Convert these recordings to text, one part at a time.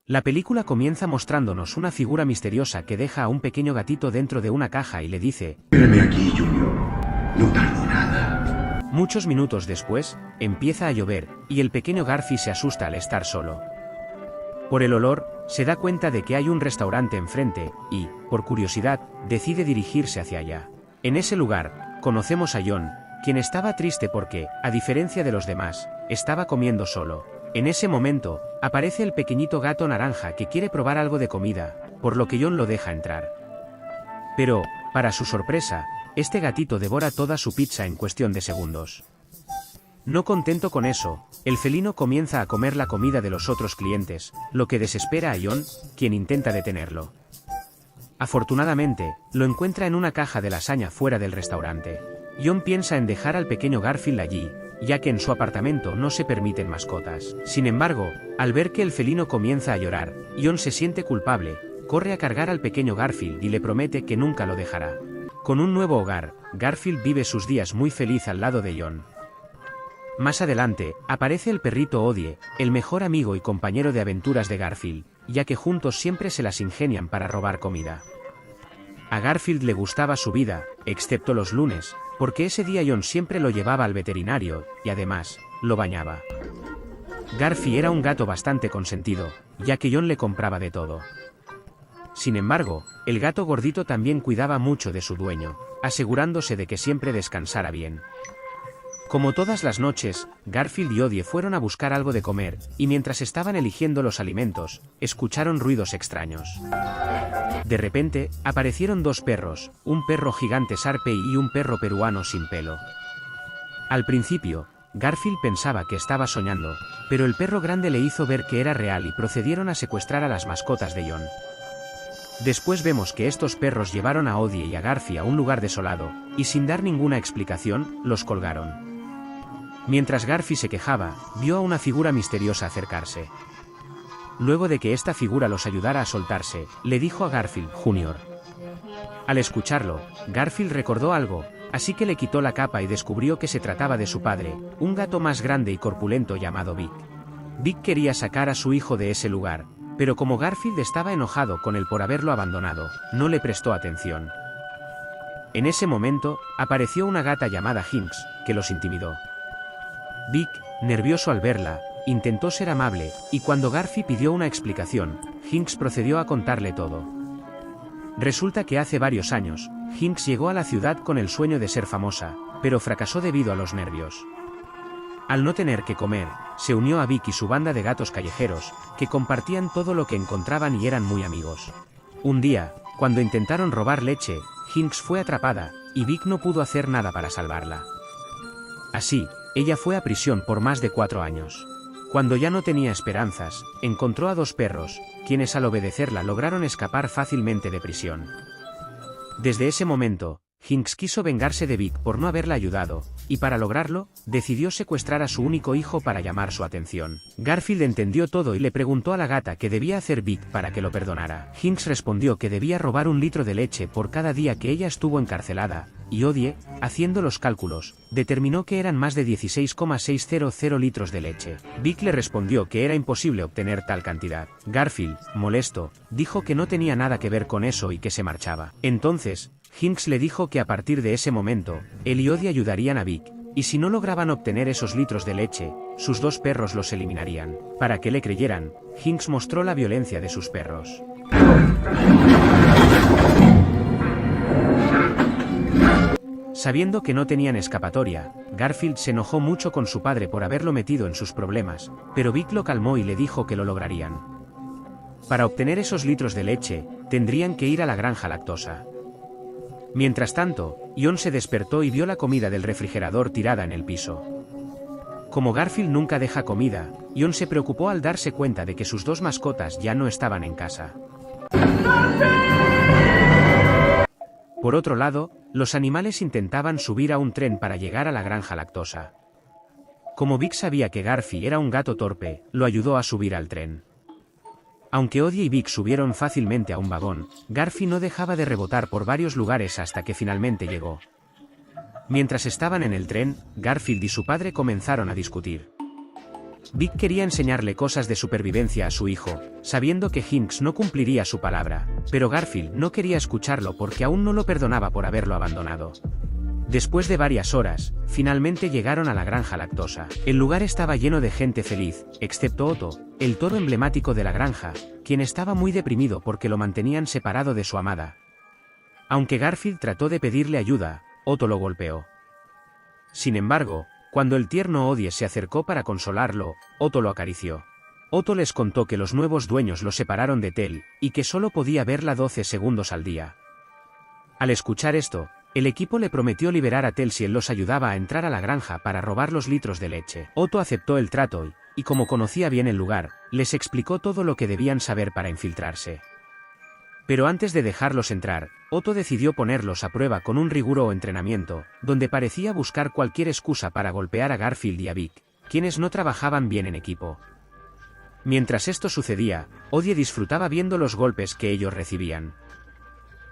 La película comienza mostrándonos una figura misteriosa que deja a un pequeño gatito dentro de una caja y le dice: Espérame aquí, Junior. No tardo nada. Muchos minutos después, empieza a llover, y el pequeño Garfi se asusta al estar solo. Por el olor, se da cuenta de que hay un restaurante enfrente, y, por curiosidad, decide dirigirse hacia allá. En ese lugar, conocemos a John, quien estaba triste porque, a diferencia de los demás, estaba comiendo solo. En ese momento, aparece el pequeñito gato naranja que quiere probar algo de comida, por lo que John lo deja entrar. Pero, para su sorpresa, este gatito devora toda su pizza en cuestión de segundos. No contento con eso, el felino comienza a comer la comida de los otros clientes, lo que desespera a John, quien intenta detenerlo. Afortunadamente, lo encuentra en una caja de lasaña fuera del restaurante. John piensa en dejar al pequeño Garfield allí, ya que en su apartamento no se permiten mascotas. Sin embargo, al ver que el felino comienza a llorar, John se siente culpable, corre a cargar al pequeño Garfield y le promete que nunca lo dejará. Con un nuevo hogar, Garfield vive sus días muy feliz al lado de John. Más adelante, aparece el perrito Odie, el mejor amigo y compañero de aventuras de Garfield, ya que juntos siempre se las ingenian para robar comida. A Garfield le gustaba su vida, excepto los lunes, porque ese día John siempre lo llevaba al veterinario, y además, lo bañaba. Garfield era un gato bastante consentido, ya que John le compraba de todo. Sin embargo, el gato gordito también cuidaba mucho de su dueño, asegurándose de que siempre descansara bien. Como todas las noches, Garfield y Odie fueron a buscar algo de comer, y mientras estaban eligiendo los alimentos, escucharon ruidos extraños. De repente, aparecieron dos perros, un perro gigante Shar-Pei y un perro peruano sin pelo. Al principio, Garfield pensaba que estaba soñando, pero el perro grande le hizo ver que era real y procedieron a secuestrar a las mascotas de John. Después vemos que estos perros llevaron a Odie y a Garfield a un lugar desolado, y sin dar ninguna explicación, los colgaron. Mientras Garfield se quejaba, vio a una figura misteriosa acercarse. Luego de que esta figura los ayudara a soltarse, le dijo a Garfield Jr. Al escucharlo, Garfield recordó algo, así que le quitó la capa y descubrió que se trataba de su padre, un gato más grande y corpulento llamado Vic. Vic quería sacar a su hijo de ese lugar, pero como Garfield estaba enojado con él por haberlo abandonado, no le prestó atención. En ese momento, apareció una gata llamada Hinks, que los intimidó. Vic, nervioso al verla, intentó ser amable, y cuando Garfield pidió una explicación, Hinks procedió a contarle todo. Resulta que hace varios años, Hinks llegó a la ciudad con el sueño de ser famosa, pero fracasó debido a los nervios. Al no tener que comer, se unió a Vic y su banda de gatos callejeros, que compartían todo lo que encontraban y eran muy amigos. Un día, cuando intentaron robar leche, Hinks fue atrapada, y Vic no pudo hacer nada para salvarla. Así, ella fue a prisión por más de 4 años. Cuando ya no tenía esperanzas, encontró a dos perros, quienes al obedecerla lograron escapar fácilmente de prisión. Desde ese momento, Hinks quiso vengarse de Vic por no haberla ayudado, y para lograrlo, decidió secuestrar a su único hijo para llamar su atención. Garfield entendió todo y le preguntó a la gata qué debía hacer Vic para que lo perdonara. Hinks respondió que debía robar 1 litro de leche por cada día que ella estuvo encarcelada, y Odie, haciendo los cálculos, determinó que eran más de 16,600 litros de leche. Vic le respondió que era imposible obtener tal cantidad. Garfield, molesto, dijo que no tenía nada que ver con eso y que se marchaba. Entonces, Hinks le dijo que a partir de ese momento, él y Odie ayudarían a Vic, y si no lograban obtener esos litros de leche, sus 2 perros los eliminarían. Para que le creyeran, Hinks mostró la violencia de sus perros. Sabiendo que no tenían escapatoria, Garfield se enojó mucho con su padre por haberlo metido en sus problemas, pero Vic lo calmó y le dijo que lo lograrían. Para obtener esos litros de leche, tendrían que ir a la granja lactosa. Mientras tanto, John se despertó y vio la comida del refrigerador tirada en el piso. Como Garfield nunca deja comida, John se preocupó al darse cuenta de que sus 2 mascotas ya no estaban en casa. Por otro lado, los animales intentaban subir a un tren para llegar a la granja lactosa. Como Vic sabía que Garfield era un gato torpe, lo ayudó a subir al tren. Aunque Odie y Vic subieron fácilmente a un vagón, Garfield no dejaba de rebotar por varios lugares hasta que finalmente llegó. Mientras estaban en el tren, Garfield y su padre comenzaron a discutir. Vic quería enseñarle cosas de supervivencia a su hijo, sabiendo que Hinks no cumpliría su palabra, pero Garfield no quería escucharlo porque aún no lo perdonaba por haberlo abandonado. Después de varias horas, finalmente llegaron a la granja lactosa. El lugar estaba lleno de gente feliz, excepto Otto, el toro emblemático de la granja, quien estaba muy deprimido porque lo mantenían separado de su amada. Aunque Garfield trató de pedirle ayuda, Otto lo golpeó. Sin embargo, cuando el tierno Odie se acercó para consolarlo, Otto lo acarició. Otto les contó que los nuevos dueños lo separaron de Tell, y que solo podía verla 12 segundos al día. Al escuchar esto, el equipo le prometió liberar a Tell si él los ayudaba a entrar a la granja para robar los litros de leche. Otto aceptó el trato y como conocía bien el lugar, les explicó todo lo que debían saber para infiltrarse. Pero antes de dejarlos entrar, Otto decidió ponerlos a prueba con un riguroso entrenamiento, donde parecía buscar cualquier excusa para golpear a Garfield y a Vic, quienes no trabajaban bien en equipo. Mientras esto sucedía, Odie disfrutaba viendo los golpes que ellos recibían.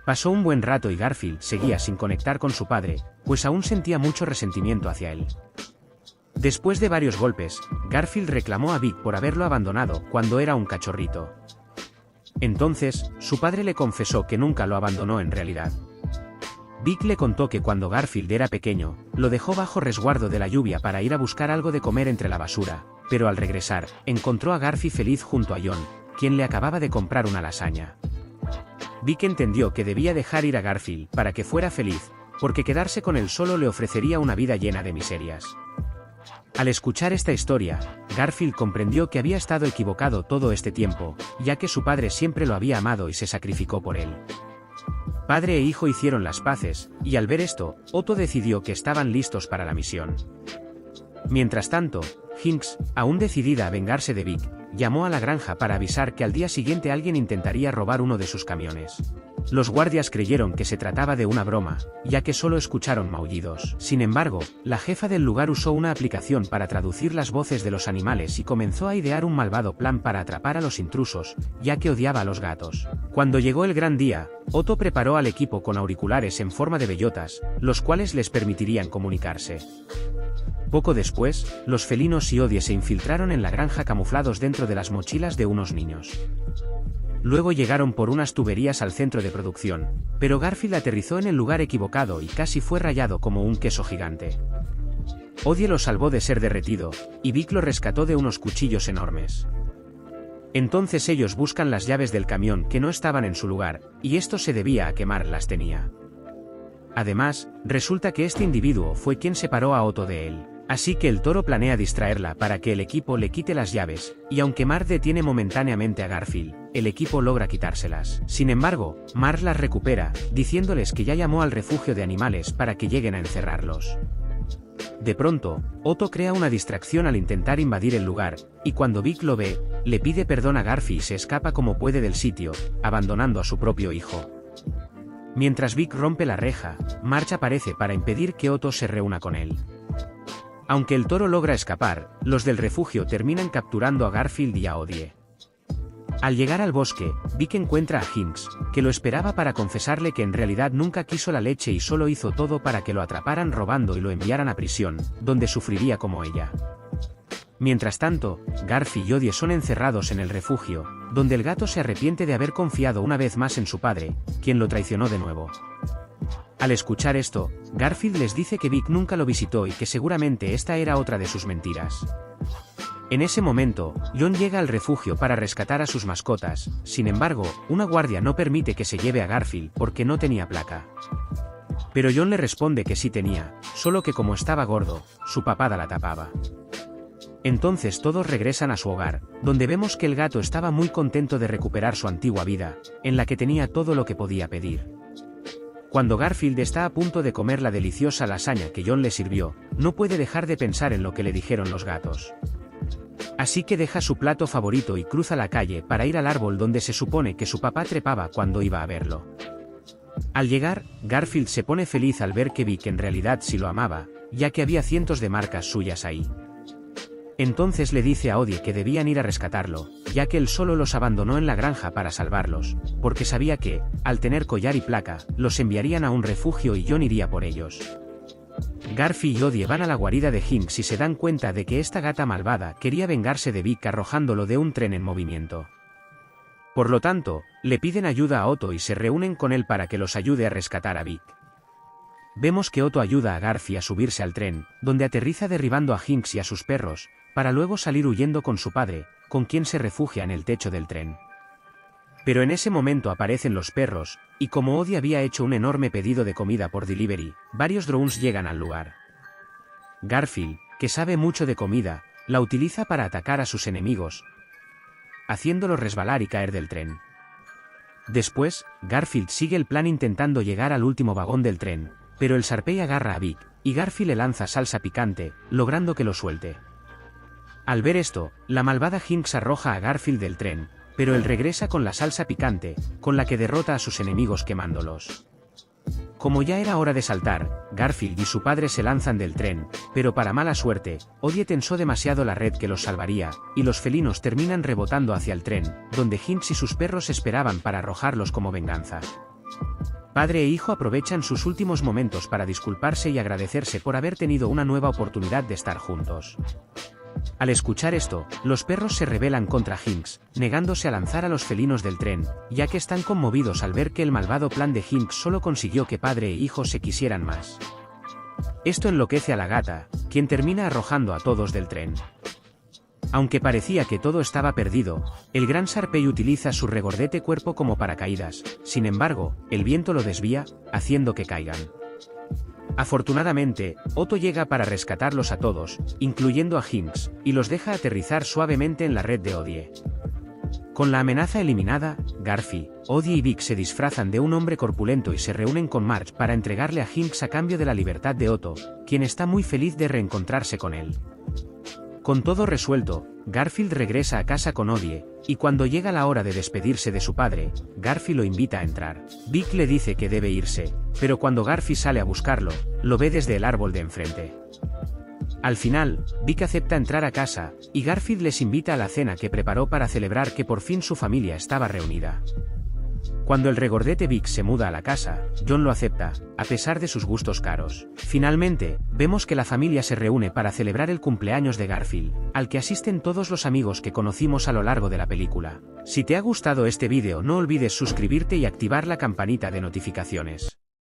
Pasó un buen rato y Garfield seguía sin conectar con su padre, pues aún sentía mucho resentimiento hacia él. Después de varios golpes, Garfield reclamó a Vic por haberlo abandonado cuando era un cachorrito. Entonces, su padre le confesó que nunca lo abandonó en realidad. Vic le contó que cuando Garfield era pequeño, lo dejó bajo resguardo de la lluvia para ir a buscar algo de comer entre la basura, pero al regresar, encontró a Garfield feliz junto a John, quien le acababa de comprar una lasaña. Vic entendió que debía dejar ir a Garfield para que fuera feliz, porque quedarse con él solo le ofrecería una vida llena de miserias. Al escuchar esta historia, Garfield comprendió que había estado equivocado todo este tiempo, ya que su padre siempre lo había amado y se sacrificó por él. Padre e hijo hicieron las paces, y al ver esto, Otto decidió que estaban listos para la misión. Mientras tanto, Hinks, aún decidida a vengarse de Vic, llamó a la granja para avisar que al día siguiente alguien intentaría robar uno de sus camiones. Los guardias creyeron que se trataba de una broma, ya que solo escucharon maullidos. Sin embargo, la jefa del lugar usó una aplicación para traducir las voces de los animales y comenzó a idear un malvado plan para atrapar a los intrusos, ya que odiaba a los gatos. Cuando llegó el gran día, Otto preparó al equipo con auriculares en forma de bellotas, los cuales les permitirían comunicarse. Poco después, los felinos y Odie se infiltraron en la granja camuflados dentro de las mochilas de unos niños. Luego llegaron por unas tuberías al centro de producción, pero Garfield aterrizó en el lugar equivocado y casi fue rayado como un queso gigante. Odie lo salvó de ser derretido, y Vic lo rescató de unos cuchillos enormes. Entonces ellos buscan las llaves del camión que no estaban en su lugar, y esto se debía a que Mar las tenía. Además, resulta que este individuo fue quien separó a Otto de él. Así que el toro planea distraerla para que el equipo le quite las llaves, y aunque Mar detiene momentáneamente a Garfield, el equipo logra quitárselas. Sin embargo, Mar las recupera, diciéndoles que ya llamó al refugio de animales para que lleguen a encerrarlos. De pronto, Otto crea una distracción al intentar invadir el lugar, y cuando Vic lo ve, le pide perdón a Garfield y se escapa como puede del sitio, abandonando a su propio hijo. Mientras Vic rompe la reja, March aparece para impedir que Otto se reúna con él. Aunque el toro logra escapar, los del refugio terminan capturando a Garfield y a Odie. Al llegar al bosque, Vic encuentra a Hinks, que lo esperaba para confesarle que en realidad nunca quiso la leche y solo hizo todo para que lo atraparan robando y lo enviaran a prisión, donde sufriría como ella. Mientras tanto, Garfield y Odie son encerrados en el refugio, donde el gato se arrepiente de haber confiado una vez más en su padre, quien lo traicionó de nuevo. Al escuchar esto, Garfield les dice que Vic nunca lo visitó y que seguramente esta era otra de sus mentiras. En ese momento, John llega al refugio para rescatar a sus mascotas, sin embargo, una guardia no permite que se lleve a Garfield porque no tenía placa. Pero John le responde que sí tenía, solo que como estaba gordo, su papada la tapaba. Entonces todos regresan a su hogar, donde vemos que el gato estaba muy contento de recuperar su antigua vida, en la que tenía todo lo que podía pedir. Cuando Garfield está a punto de comer la deliciosa lasaña que John le sirvió, no puede dejar de pensar en lo que le dijeron los gatos. Así que deja su plato favorito y cruza la calle para ir al árbol donde se supone que su papá trepaba cuando iba a verlo. Al llegar, Garfield se pone feliz al ver que Vic en realidad sí lo amaba, ya que había cientos de marcas suyas ahí. Entonces le dice a Odie que debían ir a rescatarlo, ya que él solo los abandonó en la granja para salvarlos, porque sabía que, al tener collar y placa, los enviarían a un refugio y John iría por ellos. Garfi y Odie van a la guarida de Hinks y se dan cuenta de que esta gata malvada quería vengarse de Vic arrojándolo de un tren en movimiento. Por lo tanto, le piden ayuda a Otto y se reúnen con él para que los ayude a rescatar a Vic. Vemos que Otto ayuda a Garfi a subirse al tren, donde aterriza derribando a Hinks y a sus perros, para luego salir huyendo con su padre, con quien se refugia en el techo del tren. Pero en ese momento aparecen los perros, y como Odie había hecho un enorme pedido de comida por delivery, varios drones llegan al lugar. Garfield, que sabe mucho de comida, la utiliza para atacar a sus enemigos, haciéndolos resbalar y caer del tren. Después, Garfield sigue el plan intentando llegar al último vagón del tren, pero el Sharpei agarra a Vic, y Garfield le lanza salsa picante, logrando que lo suelte. Al ver esto, la malvada Hinks arroja a Garfield del tren, pero él regresa con la salsa picante, con la que derrota a sus enemigos quemándolos. Como ya era hora de saltar, Garfield y su padre se lanzan del tren, pero para mala suerte, Odie tensó demasiado la red que los salvaría, y los felinos terminan rebotando hacia el tren, donde Hinks y sus perros esperaban para arrojarlos como venganza. Padre e hijo aprovechan sus últimos momentos para disculparse y agradecerse por haber tenido una nueva oportunidad de estar juntos. Al escuchar esto, los perros se rebelan contra Hinks, negándose a lanzar a los felinos del tren, ya que están conmovidos al ver que el malvado plan de Hinks solo consiguió que padre e hijo se quisieran más. Esto enloquece a la gata, quien termina arrojando a todos del tren. Aunque parecía que todo estaba perdido, el gran Sharpei utiliza su regordete cuerpo como paracaídas, sin embargo, el viento lo desvía, haciendo que caigan. Afortunadamente, Otto llega para rescatarlos a todos, incluyendo a Hinks, y los deja aterrizar suavemente en la red de Odie. Con la amenaza eliminada, Garfi, Odie y Vic se disfrazan de un hombre corpulento y se reúnen con Marge para entregarle a Hinks a cambio de la libertad de Otto, quien está muy feliz de reencontrarse con él. Con todo resuelto, Garfield regresa a casa con Odie, y cuando llega la hora de despedirse de su padre, Garfi lo invita a entrar. Vic le dice que debe irse, pero cuando Garfi sale a buscarlo, lo ve desde el árbol de enfrente. Al final, Vic acepta entrar a casa, y Garfield les invita a la cena que preparó para celebrar que por fin su familia estaba reunida. Cuando el regordete Vic se muda a la casa, John lo acepta, a pesar de sus gustos caros. Finalmente, vemos que la familia se reúne para celebrar el cumpleaños de Garfield, al que asisten todos los amigos que conocimos a lo largo de la película. Si te ha gustado este vídeo no olvides suscribirte y activar la campanita de notificaciones.